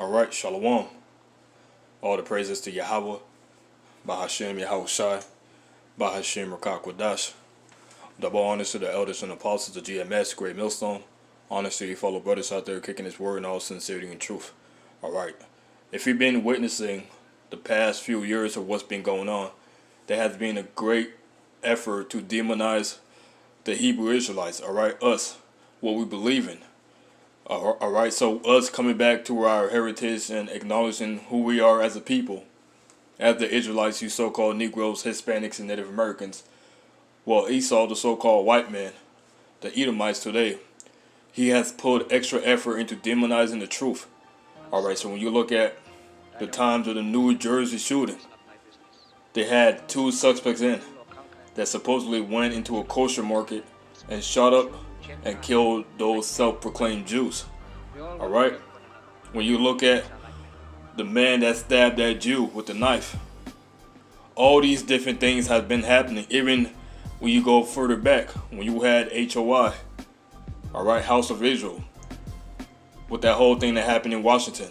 Alright, Shalom. All the praises to Yahweh, Bahashem Yahweh Shai, Bahashem Rakak Wadash. Double honors to the elders and apostles of GMS, Great Millstone. Honors to you fellow brothers out there kicking his word in all sincerity and truth. Alright, if you've been witnessing the past few years of what's been going on, there has been a great effort to demonize the Hebrew Israelites, alright, us, what we believe in. Alright, so us coming back to our heritage and acknowledging who we are as a people, as the Israelites, you so-called Negroes, Hispanics, and Native Americans. Well, Esau, the so-called white man, the Edomites today, he has put extra effort into demonizing the truth. Alright, so when you look at the times of the New Jersey shooting, they had two suspects in that supposedly went into a kosher market and shot up and killed those self-proclaimed Jews. Alright? When you look at the man that stabbed that Jew with the knife, all these different things have been happening. Even when you go further back, when you had HOI, alright, House of Israel, with that whole thing that happened in Washington.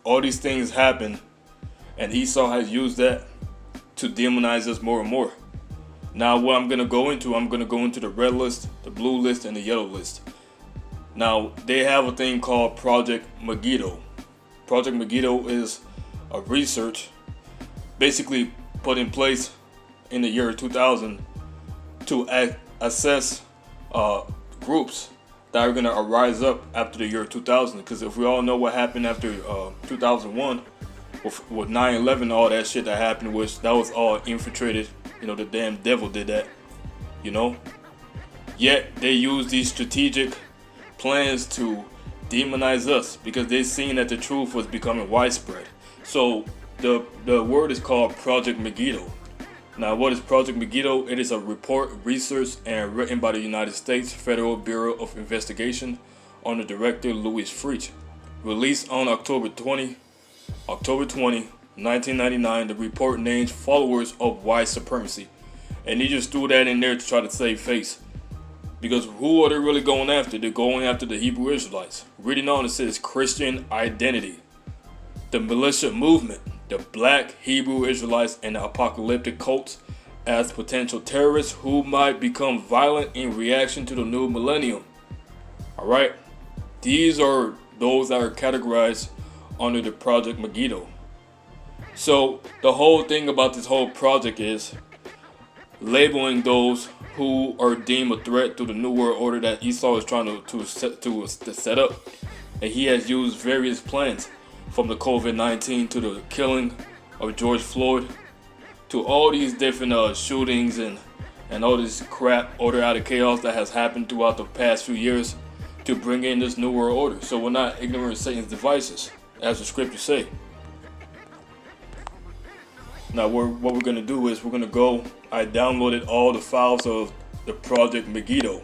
All these things happen, and Esau has used that to demonize us more and more. Now what I'm going to go into the red list, the blue list, and the yellow list. Now, they have a thing called Project Maggido. Project Maggido is a research basically put in place in the year 2000 to assess groups that are going to rise up after the year 2000. Because if we all know what happened after 2001, with 9/11, all that shit that happened, which that was all infiltrated. You know, the damn devil did that, you know. Yet they use these strategic plans to demonize us because they seen that the truth was becoming widespread. So the word is called Project Maggido. Now, what is Project Maggido? It is a report researched and written by the United States Federal Bureau of Investigation under Director Louis Freech. Released on October 20, 1999, the report names followers of white supremacy. And they just threw that in there to try to save face. Because who are they really going after? They're going after the Hebrew Israelites. Reading on, it says Christian identity, the militia movement, the black Hebrew Israelites, and the apocalyptic cults as potential terrorists who might become violent in reaction to the new millennium. Alright? These are those that are categorized under the Project Maggido. So the whole thing about this whole project is labeling those who are deemed a threat to the New World Order that Esau is trying to set up. And he has used various plans, from the COVID-19 to the killing of George Floyd, to all these different shootings and all this crap, order out of chaos that has happened throughout the past few years to bring in this New World Order. So we're not ignorant of Satan's devices, as the scriptures say. Now, what we're going to do is I downloaded all the files of the Project Maggido.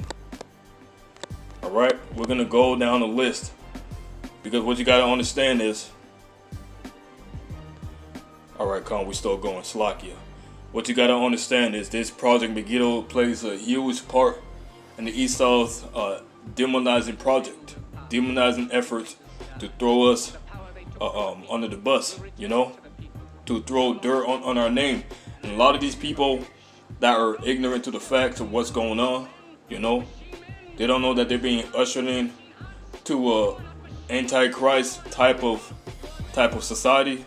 Alright, we're going to go down the list. Because what you got to understand is, alright, we still going, Slakia. What you got to understand is this Project Maggido plays a huge part in the Esau's demonizing project. Demonizing efforts to throw us under the bus, you know? To throw dirt on our name. And a lot of these people that are ignorant to the facts of what's going on, you know, they don't know that they're being ushered in to a antichrist type of society.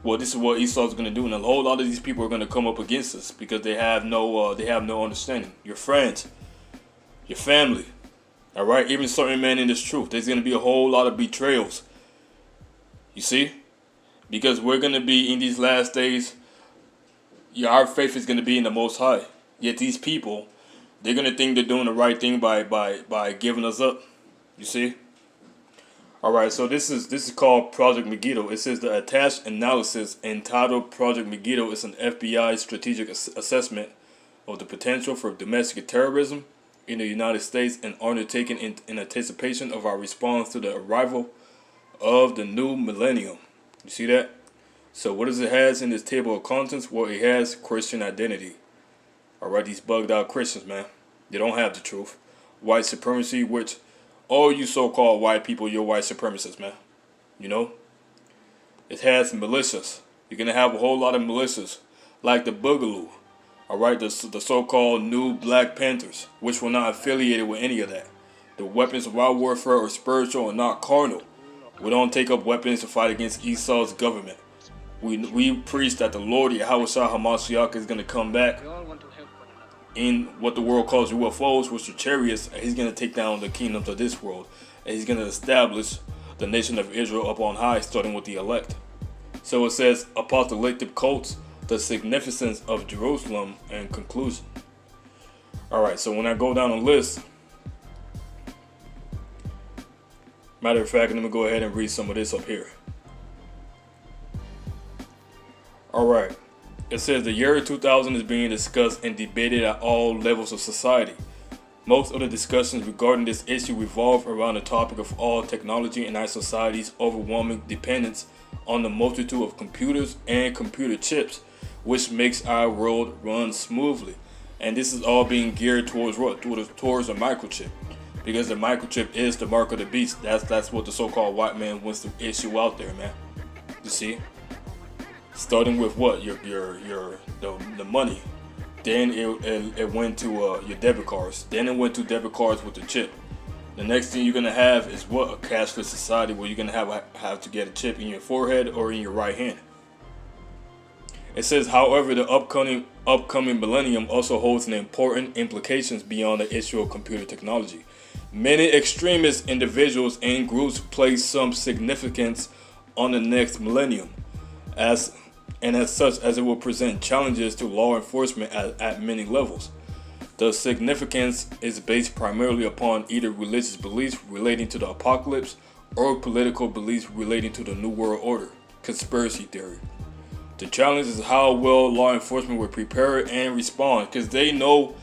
Well, this is what Esau's going to do, and a whole lot of these people are going to come up against us because they have no understanding. Your friends, your family, all right, even certain men in this truth. There's going to be a whole lot of betrayals. You see? Because we're going to be in these last days, our faith is going to be in the Most High. Yet these people, they're going to think they're doing the right thing by giving us up. You see? Alright, so this is called Project Maggido. It says the attached analysis entitled Project Maggido is an FBI strategic assessment of the potential for domestic terrorism in the United States and undertaken in anticipation of our response to the arrival of the new millennium. You see that? So what does it has in this table of contents? Well, it has Christian identity. Alright, these bugged out Christians, man. They don't have the truth. White supremacy, which all you so-called white people, you're white supremacists, man. You know? It has militias. You're going to have a whole lot of militias, like the Boogaloo. Alright, the so-called new Black Panthers, which were not affiliated with any of that. The weapons of our warfare are spiritual and not carnal. We don't take up weapons to fight against Esau's government. We preach that the Lord Yahushua HaMashiach is going to come back in what the world calls UFOs, which are chariots, and he's going to take down the kingdoms of this world. And he's going to establish the nation of Israel up on high, starting with the elect. So it says, apocalyptic cults, the significance of Jerusalem, and conclusion. Alright, so when I go down the list, matter of fact, let me go ahead and read some of this up here. Alright, it says the year 2000 is being discussed and debated at all levels of society. Most of the discussions regarding this issue revolve around the topic of all technology and our society's overwhelming dependence on the multitude of computers and computer chips, which makes our world run smoothly. And this is all being geared towards what? Towards a microchip. Because the microchip is the mark of the beast. That's what the so-called white man wants to issue out there, man. You see? Starting with what? The money. Then it went to your debit cards. Then it went to debit cards with the chip. The next thing you're gonna have is what? A cashless society where you're gonna have to get a chip in your forehead or in your right hand. It says, however, the upcoming millennium also holds an important implications beyond the issue of computer technology. Many extremist individuals and groups place some significance on the next millennium, as such as it will present challenges to law enforcement at many levels. The significance is based primarily upon either religious beliefs relating to the apocalypse or political beliefs relating to the New World Order, conspiracy theory. The challenge is how well law enforcement will prepare and respond, because they know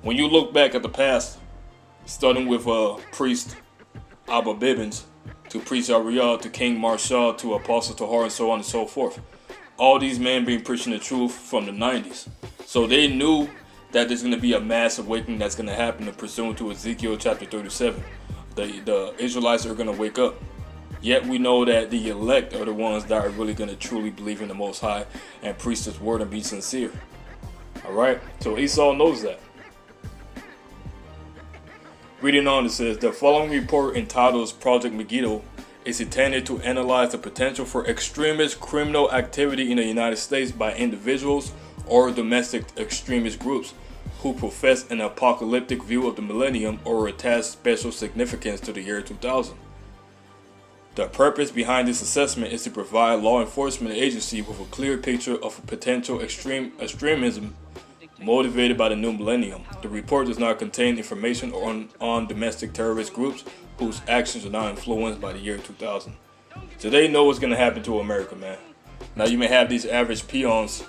when you look back at the past, starting with priest Abba Bibbins to priest Ariel to King Marshall to Apostle Tahar and so on and so forth. All these men been preaching the truth from the 90s. So they knew that there's going to be a mass awakening that's going to happen pursuant to Ezekiel chapter 37. The Israelites are going to wake up. Yet we know that the elect are the ones that are really going to truly believe in the Most High and preach His word and be sincere. Alright, so Esau knows that. Reading on, it says, the following report entitled Project Maggido is intended to analyze the potential for extremist criminal activity in the United States by individuals or domestic extremist groups who profess an apocalyptic view of the millennium or attach special significance to the year 2000. The purpose behind this assessment is to provide law enforcement agencies with a clear picture of potential extremism motivated by the new millennium. The report does not contain information on domestic terrorist groups whose actions are not influenced by the year 2000. So they know what's going to happen to America, man. Now you may have these average peons,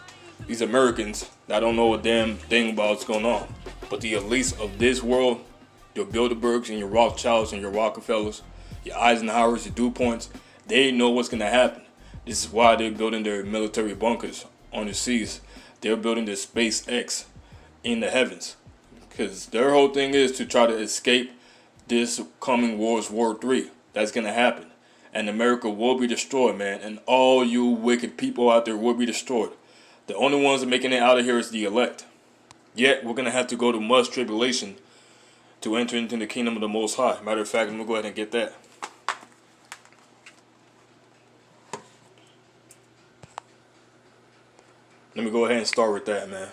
these Americans, that don't know a damn thing about what's going on. But the elites of this world, your Bilderbergs and your Rothschilds and your Rockefellers, your Eisenhowers, your DuPonts, they know what's going to happen. This is why they're building their military bunkers on the seas. They're building their SpaceX in the heavens. Because their whole thing is to try to escape this coming World War III. That's going to happen. And America will be destroyed, man. And all you wicked people out there will be destroyed. The only ones that are making it out of here is the elect. Yet, we're going to have to go to much tribulation to enter into the kingdom of the Most High. Matter of fact, I'm going to go ahead and get that. Let me go ahead and start with that, man.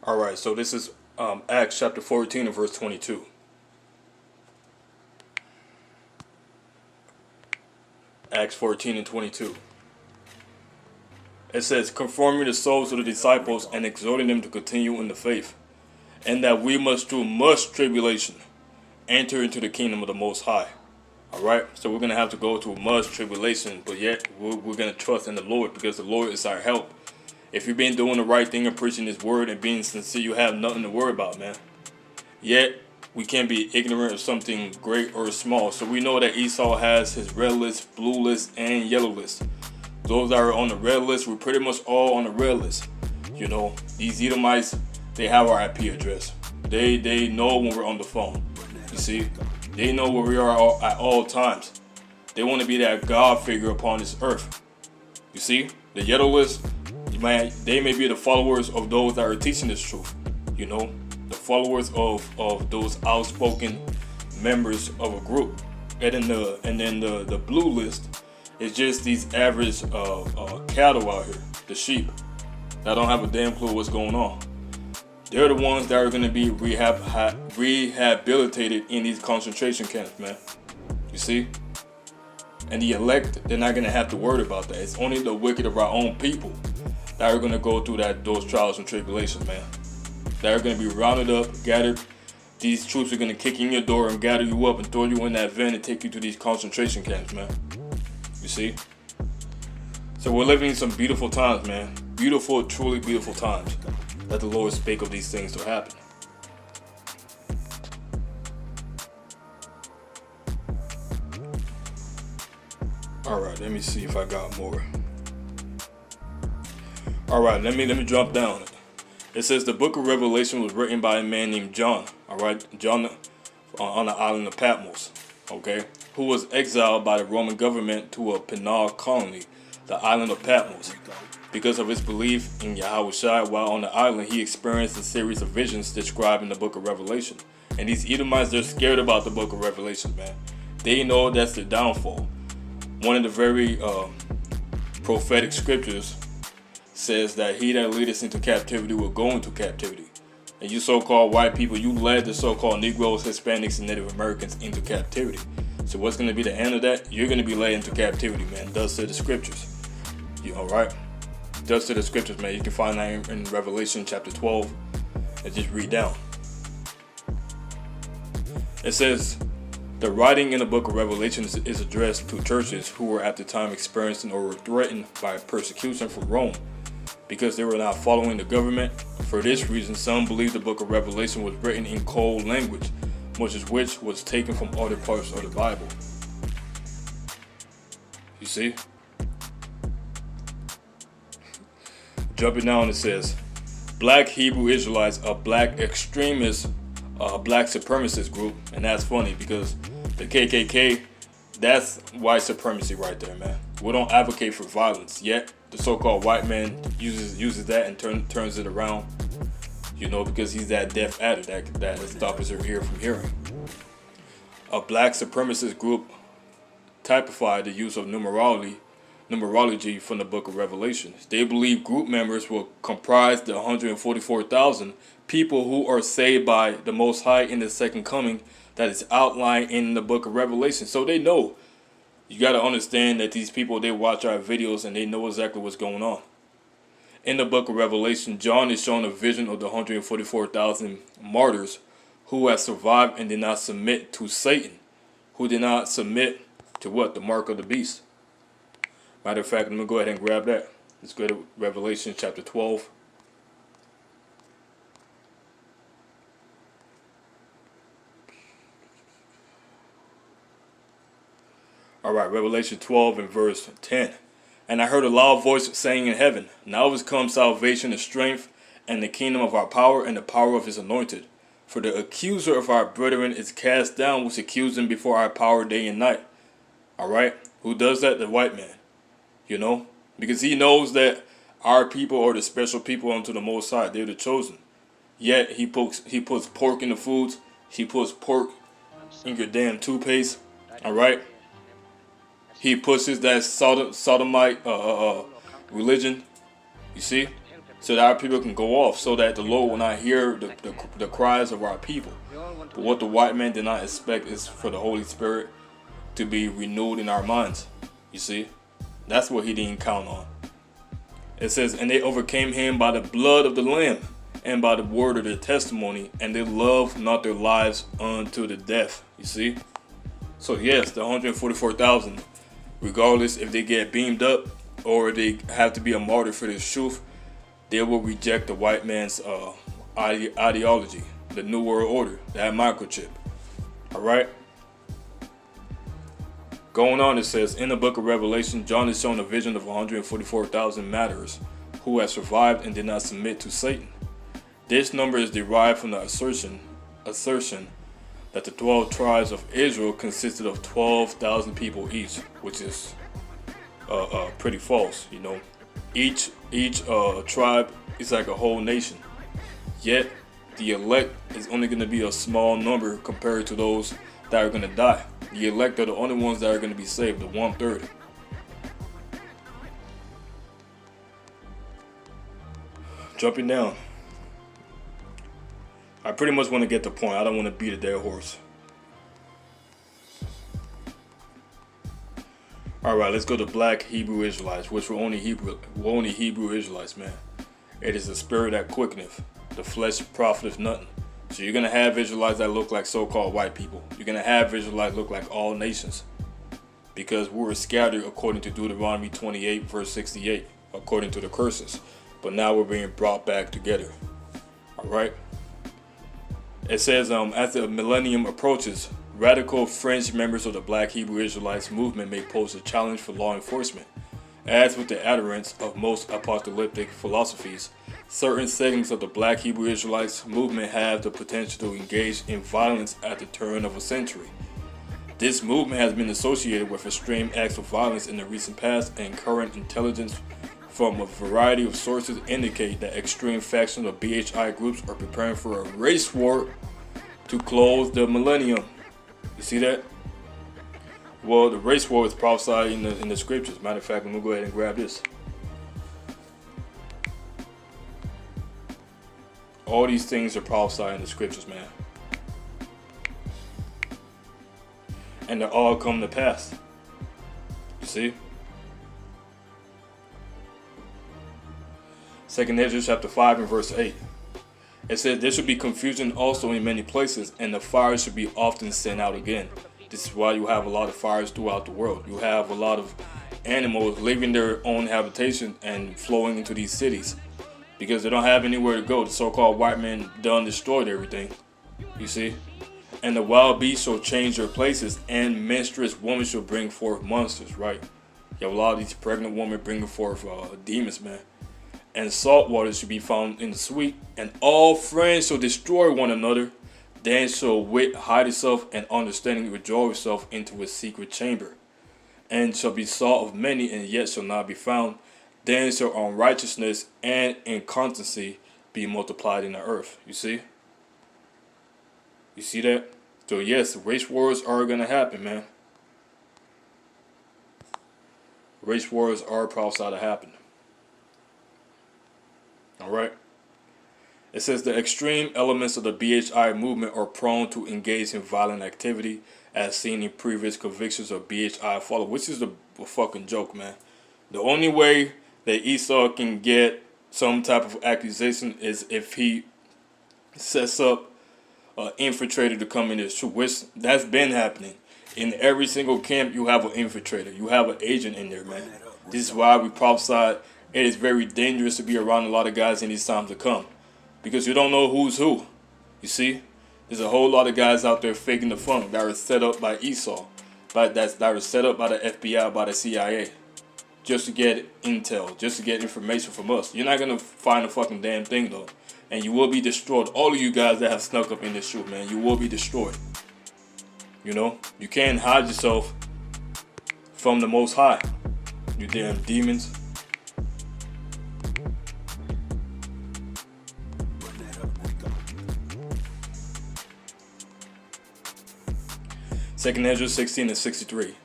Alright, so this is Acts chapter 14 and verse 22. Acts 14 and 22. It says, conforming the souls of the disciples and exhorting them to continue in the faith, and that we must through much tribulation enter into the kingdom of the Most High. Alright, so we're going to have to go through much tribulation, but yet we're going to trust in the Lord because the Lord is our help. If you've been doing the right thing and preaching His word and being sincere, you have nothing to worry about, man. Yet, we can't be ignorant of something great or small. So we know that Esau has his red list, blue list, and yellow list. Those that are on the red list, we're pretty much all on the red list. You know, these Edomites, they have our IP address. They know when we're on the phone. You see, they know where we are at all times. They want to be that God figure upon this earth. You see, the yellow list, man, they may be the followers of those that are teaching this truth. You know, the followers of those outspoken members of a group. And then the blue list is just these average cattle out here, the sheep, that don't have a damn clue what's going on. They're the ones that are going to be rehabilitated in these concentration camps, man. You see? And the elect, they're not going to have to worry about that. It's only the wicked of our own people that are going to go through those trials and tribulations, man. That are going to be rounded up, gathered. These troops are going to kick in your door and gather you up and throw you in that van and take you to these concentration camps, man. You see? So we're living in some beautiful times, man. Beautiful, truly beautiful times. Let the Lord speak of these things to happen. Alright, let me see if I got more. Alright, let me jump down. It says the book of Revelation was written by a man named John. Alright, John on the island of Patmos. Okay, who was exiled by the Roman government to a penal colony, the island of Patmos. Because of his belief in Yahushua, while on the island, he experienced a series of visions described in the book of Revelation. And these Edomites, they're scared about the book of Revelation, man. They know that's their downfall. One of the very prophetic scriptures says that he that lead us into captivity will go into captivity. And you so-called white people, you led the so-called Negroes, Hispanics, and Native Americans into captivity. So what's going to be the end of that? You're going to be led into captivity, man. Thus said the scriptures. You all right? Thus said the scriptures, man. You can find that in Revelation chapter 12 and just read down. It says, the writing in the book of Revelation is addressed to churches who were at the time experiencing or were threatened by persecution from Rome because they were not following the government. For this reason, some believe the book of Revelation was written in cold language, much of which was taken from other parts of the Bible. You see? Jumping down, it says, Black Hebrew Israelites, a black extremist, black supremacist group. And that's funny because the KKK, that's white supremacy right there, man. We don't advocate for violence, yet the so-called white man uses that and turns it around, you know, because he's that deaf addict that stops his ear from hearing. A black supremacist group typified the use of numerology from the book of Revelation. They believe group members will comprise the 144,000 people who are saved by the Most High in the second coming that is outlined in the book of Revelation. So they know. You got to understand that these people, they watch our videos and they know exactly what's going on. In the book of Revelation, John is shown a vision of the 144,000 martyrs who have survived and did not submit to Satan, who did not submit to what? The mark of the beast. Matter of fact, I'm going to go ahead and grab that. Let's go to Revelation chapter 12. Alright, Revelation 12 and verse 10. And I heard a loud voice saying in heaven, now is come salvation and strength, and the kingdom of our power, and the power of his anointed. For the accuser of our brethren is cast down, which accused them before our power day and night. Alright, who does that? The white man. You know, because he knows that our people are the special people unto the Most High. They're the chosen. Yet he puts pork in the foods. He puts pork in your damn toothpaste. All right. He pushes that sodomite religion. You see, so that our people can go off, so that the Lord will not hear the cries of our people. But what the white man did not expect is for the Holy Spirit to be renewed in our minds. You see. That's what he didn't count on. It says, and they overcame him by the blood of the Lamb and by the word of their testimony, and they loved not their lives unto the death. You see? So yes, the 144,000, regardless if they get beamed up or they have to be a martyr for this truth, they will reject the white man's ideology. the New World Order, that microchip. Alright? Going on, it says, in the book of Revelation, John is shown a vision of 144,000 martyrs who have survived and did not submit to Satan. This number is derived from the assertion that the 12 tribes of Israel consisted of 12,000 people each, which is pretty false. You know, each tribe is like a whole nation. Yet the elect is only going to be a small number compared to those that are going to die. The elect are the only ones that are going to be saved, the 1/3. Jumping down. I pretty much want to get the point. I don't want to beat a dead horse. Alright, let's go to black Hebrew Israelites, which were only Hebrew Israelites, man. It is the spirit that quickeneth, the flesh profiteth nothing. So you're going to have Israelites that look like so-called white people. You're going to have Israelites look like all nations. Because we were scattered according to Deuteronomy 28 verse 68, according to the curses. But now we're being brought back together. Alright? It says, as the millennium approaches, radical fringe members of the black Hebrew Israelites movement may pose a challenge for law enforcement. As with the adherents of most apocalyptic philosophies, certain segments of the black Hebrew Israelites movement have the potential to engage in violence at the turn of a century. This movement has been associated with extreme acts of violence in the recent past, and current intelligence from a variety of sources indicate that extreme factions of BHI groups are preparing for a race war to close the millennium. You see that? Well, the race war is prophesied in the scriptures. Matter of fact, I'm going to go ahead and grab this. All these things are prophesied in the scriptures, man. And they all come to pass. You see? 2 Ezra chapter 5 and verse 8. It says, there should be confusion also in many places, and the fire should be often sent out again. This is why you have a lot of fires throughout the world. You have a lot of animals leaving their own habitation and flowing into these cities. Because they don't have anywhere to go. The so-called white men done destroyed everything. You see? And the wild beasts shall change their places, and menstruous women shall bring forth monsters, right? You have a lot of these pregnant women bringing forth demons, man. And salt water should be found in the sweet, and all friends shall destroy one another. Then shall wit hide itself, and understanding withdraw itself into a secret chamber, and shall be sought of many, and yet shall not be found. Then shall unrighteousness and inconstancy be multiplied in the earth. You see? You see that? So yes, race wars are going to happen, man. Race wars are prophesied to happen. Alright? It says the extreme elements of the BHI movement are prone to engage in violent activity, as seen in previous convictions of BHI followers, which is a fucking joke, man. The only way that Esau can get some type of accusation is if he sets up an infiltrator to come in his troop, which that's been happening. In every single camp, you have an infiltrator. You have an agent in there, man. This is why we prophesied it is very dangerous to be around a lot of guys in these times to come. Because you don't know who's who. You see? There's a whole lot of guys out there faking the funk that are set up by Esau. That are set up by the FBI, by the CIA. Just to get intel, just to get information from us. You're not going to find a fucking damn thing, though. And you will be destroyed. All of you guys that have snuck up in this troop, man, you will be destroyed. You know? You can't hide yourself from the Most High. You damn demons. Second Ezra 16 and 63.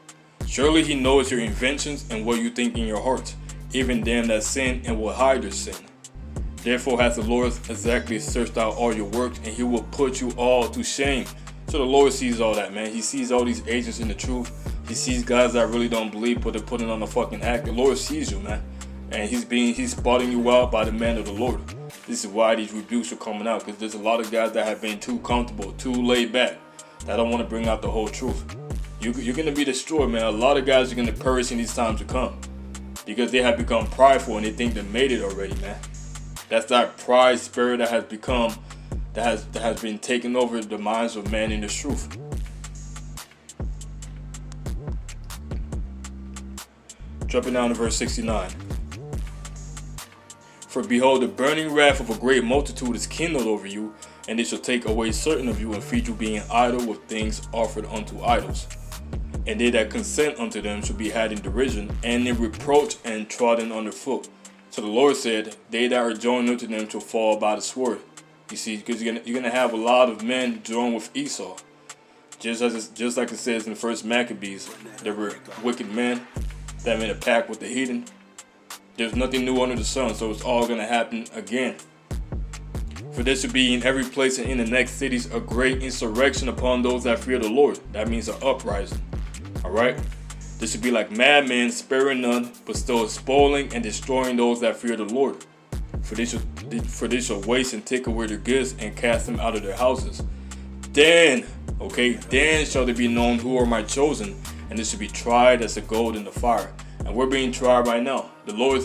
Surely he knows your inventions and what you think in your hearts, even them that sin and will hide their sin. Therefore hath the Lord exactly searched out all your works, and he will put you all to shame. So the Lord sees all that, man. He sees all these agents in the truth. He sees guys that really don't believe, but they're putting on the fucking act. The Lord sees you, man. And he's spotting you out by the man of the Lord. This is why these rebukes are coming out, because there's a lot of guys that have been too comfortable, too laid back, that don't want to bring out the whole truth. You're going to be destroyed, man. A lot of guys are going to perish in these times to come, because they have become prideful and they think they made it already, man. That's that pride spirit that has become that has been taking over the minds of man in this truth. Jumping down to verse 69. For behold, the burning wrath of a great multitude is kindled over you, and they shall take away certain of you, and feed you being idle with things offered unto idols. And they that consent unto them shall be had in derision, and in reproach, and trodden under foot. So the Lord said, they that are joined unto them shall fall by the sword. You see, because you're gonna have a lot of men joined with Esau. Just like it says in the first Maccabees, there were wicked men that made a pact with the heathen. There's nothing new under the sun, so it's all gonna happen again. For there should be in every place and in the next cities a great insurrection upon those that fear the Lord. That means an uprising. Alright? This should be like madmen, sparing none, but still spoiling and destroying those that fear the Lord. For they shall waste and take away their goods and cast them out of their houses. Then shall they be known who are my chosen, and they shall be tried as the gold in the fire. And we're being tried right now. The Lord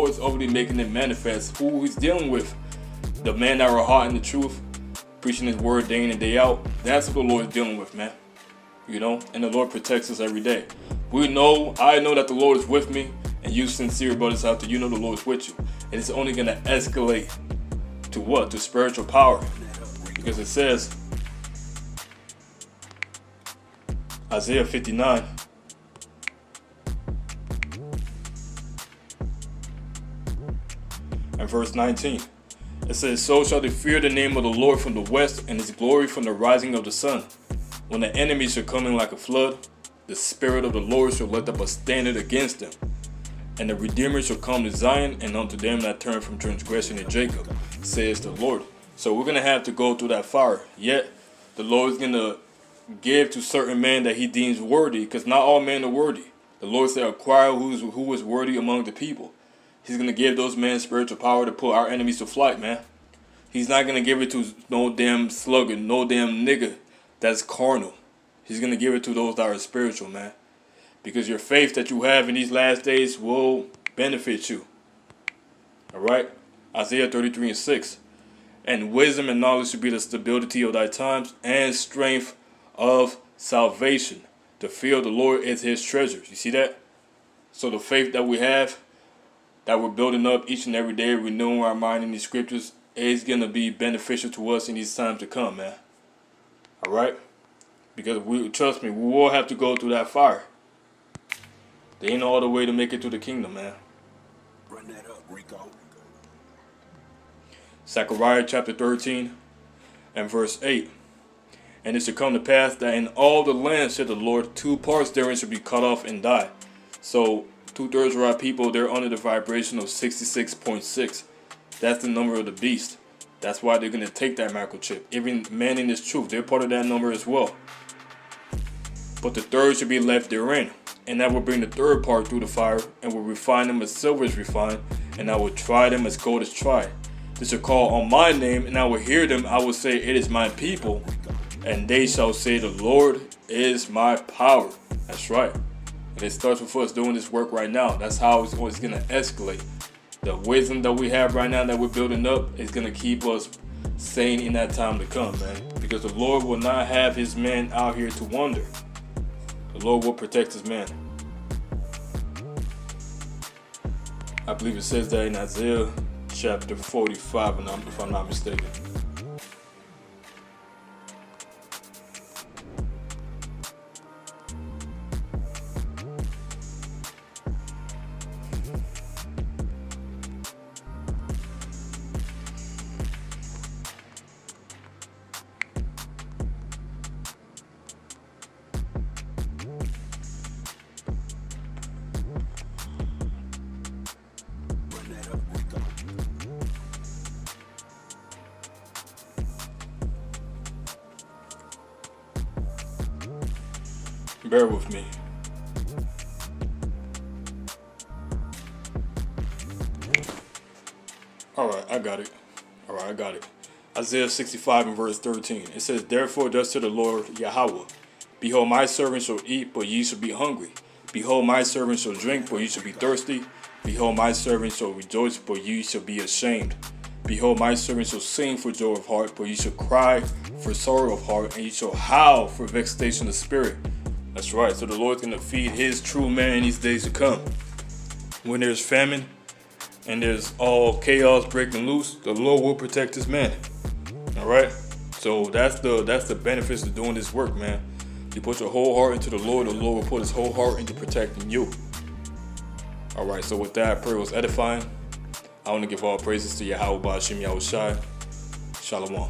is already making it manifest who He's dealing with. The men that are hot in the truth, preaching His word day in and day out. That's what the Lord is dealing with, man. You know, and the Lord protects us every day. I know that the Lord is with me, and you sincere brothers out there, you know the Lord is with you. And it's only going to escalate to what? To spiritual power. Because it says, Isaiah 59. And verse 19. It says, so shall they fear the name of the Lord from the west, and His glory from the rising of the sun. When the enemy shall come in like a flood, the Spirit of the Lord shall lift up a standard against them. And the Redeemer shall come to Zion, and unto them that turn from transgression in Jacob, says the Lord. So we're going to have to go through that fire. Yet, the Lord is going to give to certain men that He deems worthy, because not all men are worthy. The Lord said, acquire who is worthy among the people. He's going to give those men spiritual power to put our enemies to flight, man. He's not going to give it to no damn slugger, no damn nigga that's carnal. He's going to give it to those that are spiritual, man. Because your faith that you have in these last days will benefit you. Alright? Isaiah 33 and 6. And wisdom and knowledge should be the stability of thy times, and strength of salvation. The fear of the Lord is His treasures. You see that? So the faith that we have, that we're building up each and every day, renewing our mind in these scriptures, is going to be beneficial to us in these times to come, man. Alright? Because trust me, we will have to go through that fire. There ain't no other way to make it to the kingdom, man. Run that up, Rico. Zechariah chapter 13 and verse 8. And it shall come to pass that in all the land, said the Lord, 2 parts therein shall be cut off and die. So 2/3 of our people, they're under the vibration of 66.6. That's the number of the beast. That's why they're going to take that microchip. Even men in this truth, they're part of that number as well. But the third should be left therein. And that will bring the third part through the fire, and will refine them as silver is refined, and I will try them as gold is tried. They shall call on my name, and I will hear them. I will say, it is my people. And they shall say, the Lord is my power. That's right. And it starts with us doing this work right now. That's how it's going to escalate. The wisdom that we have right now that we're building up is going to keep us sane in that time to come, man. Because the Lord will not have His men out here to wander. The Lord will protect His men. I believe it says that in Isaiah chapter 45, if I'm not mistaken. Bear with me. Alright, I got it. Isaiah 65 and verse 13. It says, therefore thus said the Lord Yahweh, behold, my servant shall eat, but ye shall be hungry. Behold, my servant shall drink, but ye shall be thirsty. Behold, my servant shall rejoice, but ye shall be ashamed. Behold, my servant shall sing for joy of heart, but ye shall cry for sorrow of heart, and ye shall howl for vexation of spirit. That's right. So the Lord's going to feed his true man in these days to come. When there's famine and there's all chaos breaking loose, the Lord will protect his man. All right. So that's the benefits of doing this work, man. You put your whole heart into the Lord will put his whole heart into protecting you. All right. So with that, I pray it was edifying. I want to give all praises to Yahweh Ba'Shem Yahushai. Shalom.